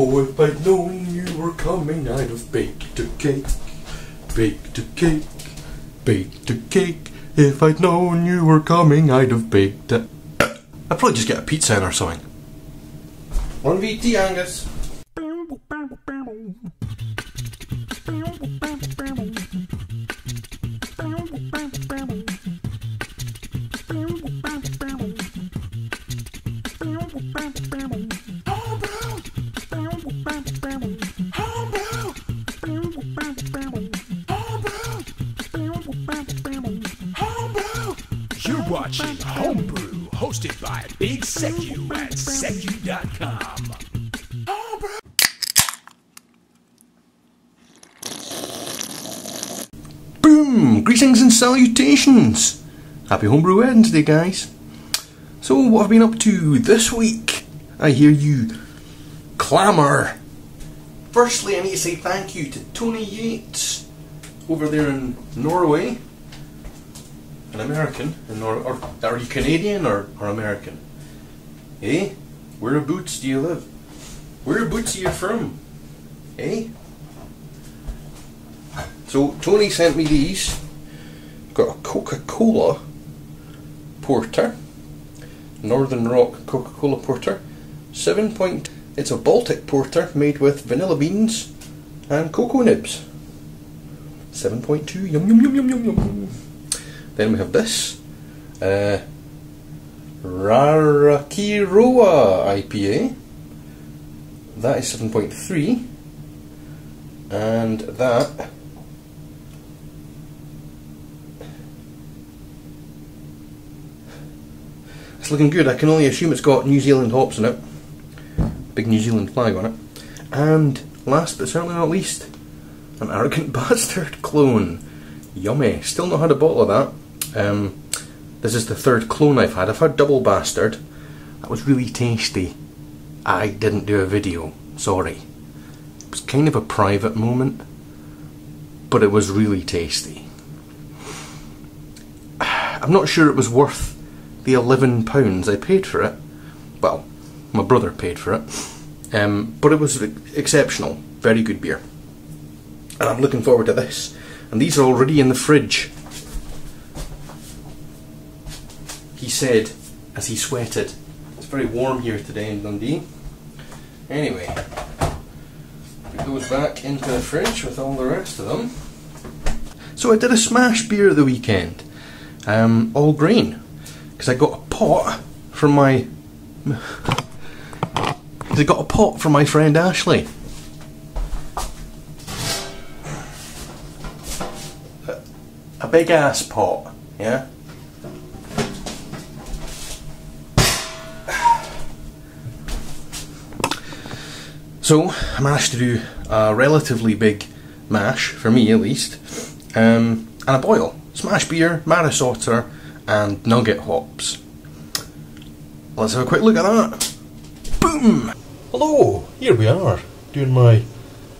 Oh, if I'd known you were coming, I'd have baked a cake, baked a cake, baked a cake. If I'd known you were coming, I'd have baked a... I'd probably just get a pizza in or something. 1VT, Angus. You're watching Homebrew, hosted by Big Secu at secu.com. Boom! Greetings and salutations! Happy Homebrew Wednesday, guys. So, what have I been up to this week? I hear you clamour. Firstly, I need to say thank you to Tony Yates over there in Norway. An American, or are you Canadian or American? Eh? Whereabouts do you live? Whereabouts are you from? Eh? So Tony sent me these. Got a Coca-Cola Porter, Northern Rock Coca-Cola Porter, 7 point. It's a Baltic Porter made with vanilla beans and cocoa nibs. 7.2. Yum yum yum yum yum yum. Then we have this Rarakiroa IPA. That is 7.3, and that it's looking good. I can only assume it's got New Zealand hops in it, big New Zealand flag on it. And last but certainly not least, an Arrogant Bastard clone. Yummy. Still not had a bottle of that. This is the third clone I've had. I've had Double Bastard. That was really tasty. I didn't do a video, sorry. It was kind of a private moment, but it was really tasty. I'm not sure it was worth the £11 I paid for it. Well, my brother paid for it. But it was exceptional. Very good beer. And I'm looking forward to this. And these are already in the fridge. He said as he sweated. It's very warm here today in Dundee. Anyway, it goes back into the fridge with all the rest of them. So I did a S.M.A.S.H beer at the weekend. All grain. Because I got a pot from my... Because I got a pot from my friend Ashley. A big ass pot, yeah? So, I managed to do a relatively big mash, for me at least, and a boil. S.M.A.S.H beer, Maris Otter, and Nugget hops. Let's have a quick look at that. Boom! Hello, here we are, doing my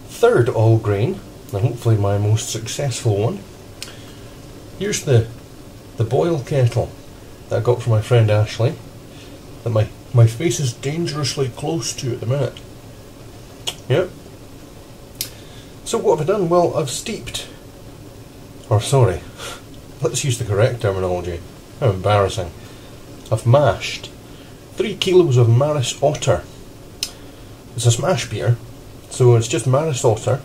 third all grain, and hopefully my most successful one. Here's the boil kettle that I got from my friend Ashley, that my face is dangerously close to at the minute. Yep. So what have I done? Well, I've steeped, or sorry, let's use the correct terminology. How embarrassing. I've mashed 3 kilos of Maris Otter. It's a S.M.A.S.H beer, so it's just Maris Otter,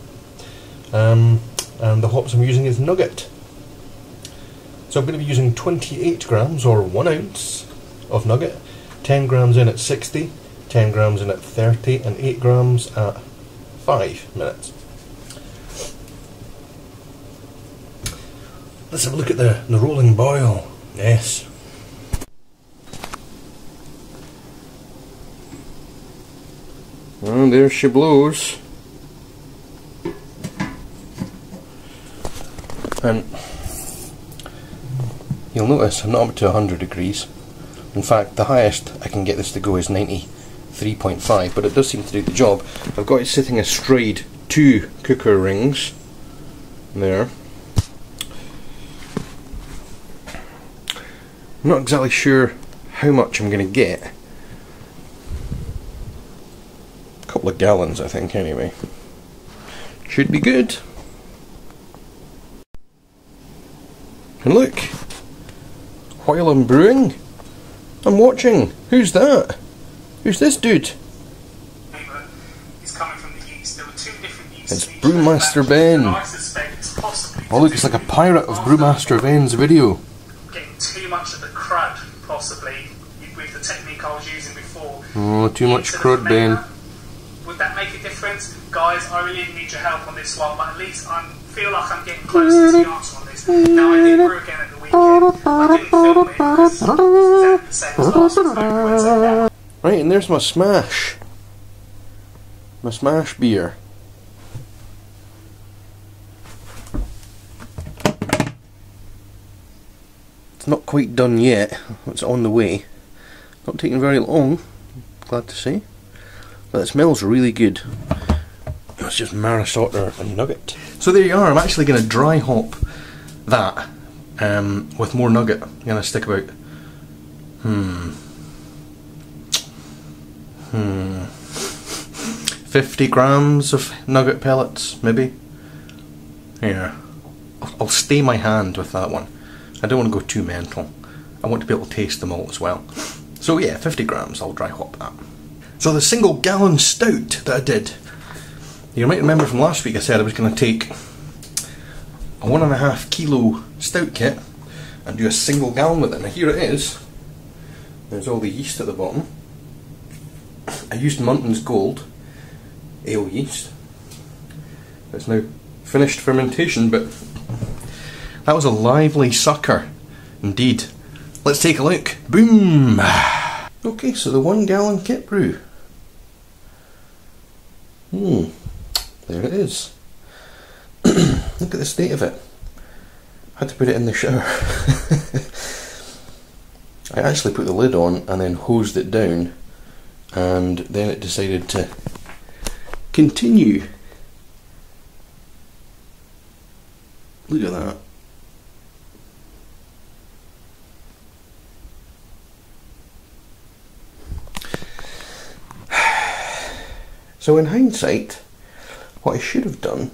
and the hops I'm using is Nugget. So I'm going to be using 28 grams or 1 ounce of Nugget, 10 grams in at 60, 10 grams in at 30, and 8 grams at 5 minutes. Let's have a look at the rolling boil. Yes. And there she blows. And you'll notice I'm not up to 100 degrees. In fact, the highest I can get this to go is 93.5, but it does seem to do the job. I've got it sitting astride 2 cooker rings there. I'm not exactly sure how much I'm going to get. A couple of gallons, I think, anyway. Should be good. And look, while I'm brewing, I'm watching. Who's that? Who's this dude? He's coming from the yeast. There were two different yeast. It's Brewmaster Ben. I suspect it's possibly Oh look, it's like a pirate of Brewmaster Ben's video. getting too much of the crud, possibly, with the technique I was using before. Oh, too much crud, Ben. Would that make a difference? Guys, I really need your help on this one, but at least I feel like I'm getting closer to the answer on this. Now, I did brew again at the weekend. I didn't film it because it's exactly the same as last week's, no point saying that. Right, and there's my S.M.A.S.H. My S.M.A.S.H beer. It's not quite done yet. It's on the way. Not taking very long, glad to say. But it smells really good. It's just Maris Otter and Nugget. So there you are. I'm actually going to dry hop that with more Nugget. I'm going to stick about 50 grams of Nugget pellets, maybe. Yeah. I'll stay my hand with that one. I don't want to go too mental. I want to be able to taste the malt as well. So yeah, 50 grams, I'll dry hop that. So the single gallon stout that I did. You might remember from last week I said I was going to take a 1.5 kilo stout kit and do a single gallon with it. Now here it is. There's all the yeast at the bottom. I used Muntons Gold ale yeast. It's now finished fermentation, but that was a lively sucker indeed. Let's take a look. Boom! Okay, so the 1 gallon kit brew. There it is. Look at the state of it. I had to put it in the shower. I actually put the lid on and then hosed it down, and then it decided to continue. Look at that. So in hindsight, what I should have done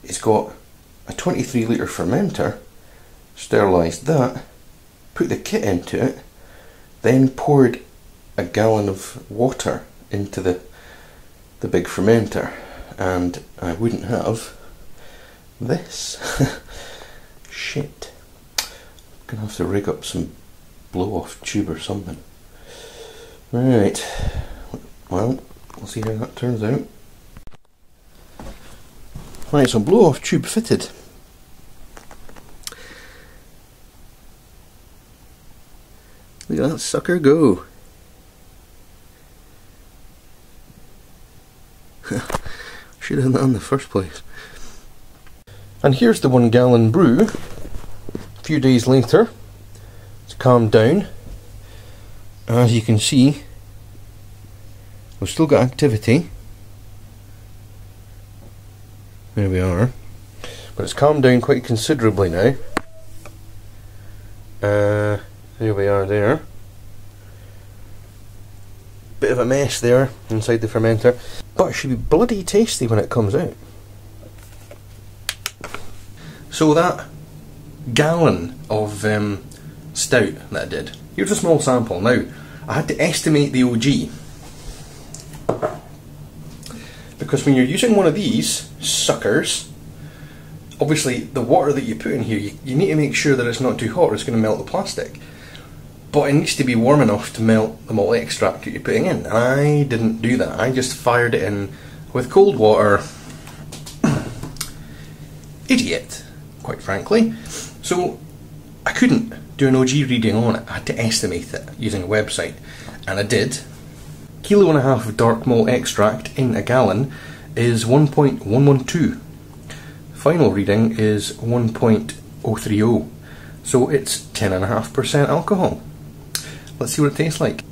is got a 23 litre fermenter, sterilised that, put the kit into it, then poured a gallon of water into the big fermenter, and I wouldn't have this. Shit. I'm gonna have to rig up some blow-off tube or something. Right. Well, we'll see how that turns out. Right, so blow-off tube fitted. Look at that sucker go. Should have done that in the first place. And here's the 1 gallon brew. A few days later, it's calmed down. As you can see, we've still got activity. There we are. But it's calmed down quite considerably now. There we are there. Bit of a mess there inside the fermenter. But it should be bloody tasty when it comes out. So that gallon of stout that I did. Here's a small sample. Now, I had to estimate the OG. Because when you're using one of these suckers, obviously the water that you put in here, you need to make sure that it's not too hot or it's going to melt the plastic. But it needs to be warm enough to melt the malt extract that you're putting in. And I didn't do that. I just fired it in with cold water. Idiot, quite frankly. So I couldn't do an OG reading on it. I had to estimate it using a website. And I did. 1.5 kilos of dark malt extract in a gallon is 1.112. Final reading is 1.030. So it's 10.5% alcohol. Let's see what it tastes like.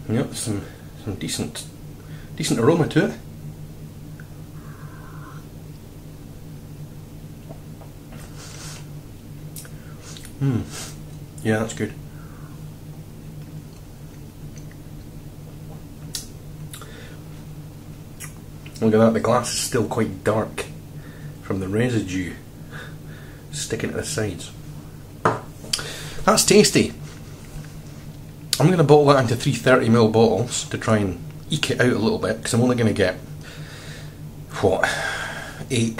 Yep, some decent aroma to it. Yeah, that's good. Look at that, the glass is still quite dark from the residue sticking to the sides. That's tasty. I'm going to bottle that into 330ml bottles to try and eke it out a little bit, because I'm only going to get, what, 8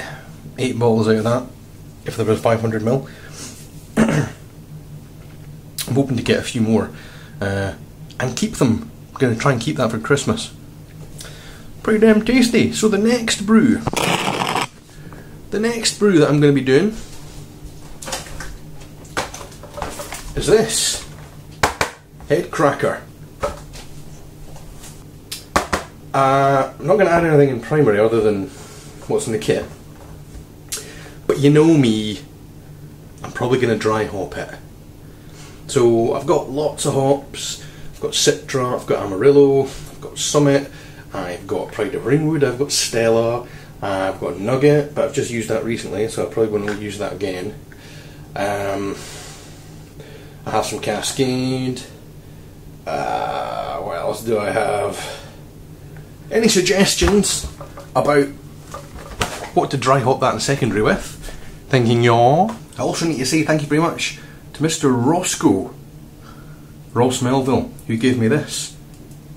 bottles out of that if there was 500ml. I'm hoping to get a few more and keep them. I'm going to try and keep that for Christmas. Pretty damn tasty. So the next brew that I'm going to be doing is this head cracker. I'm not going to add anything in primary other than what's in the kit, but you know me, I'm probably going to dry hop it. So I've got lots of hops. I've got Citra, I've got Amarillo, I've got Summit, I've got Pride of Ringwood, I've got Stella, I've got Nugget, but I've just used that recently, so I probably won't use that again. I have some Cascade. What else do I have? Any suggestions about what to dry hop that in secondary with? Thinking yaw. I also need to say thank you very much to Mr. Ross Melville, who gave me this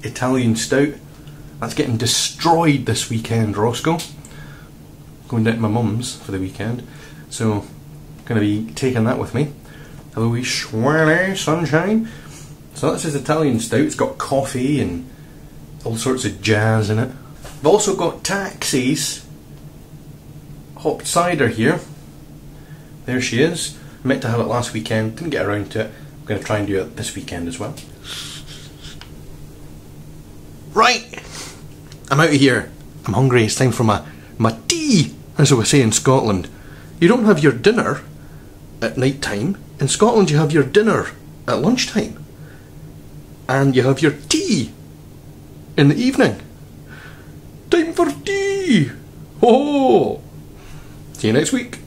Italian stout. That's getting destroyed this weekend, Roscoe. Going down to my mum's for the weekend, so going to be taking that with me. Hello, Schwally sunshine. So that's his Italian stout. It's got coffee and all sorts of jazz in it. I've also got Taxi's hopped cider here. There she is. I meant to have it last weekend, didn't get around to it. I'm going to try and do it this weekend as well. Right, I'm out of here. I'm hungry. It's time for my tea, as we say in Scotland. You don't have your dinner at night time. In Scotland you have your dinner at lunchtime. And you have your tea in the evening. Time for tea! Ho ho! See you next week.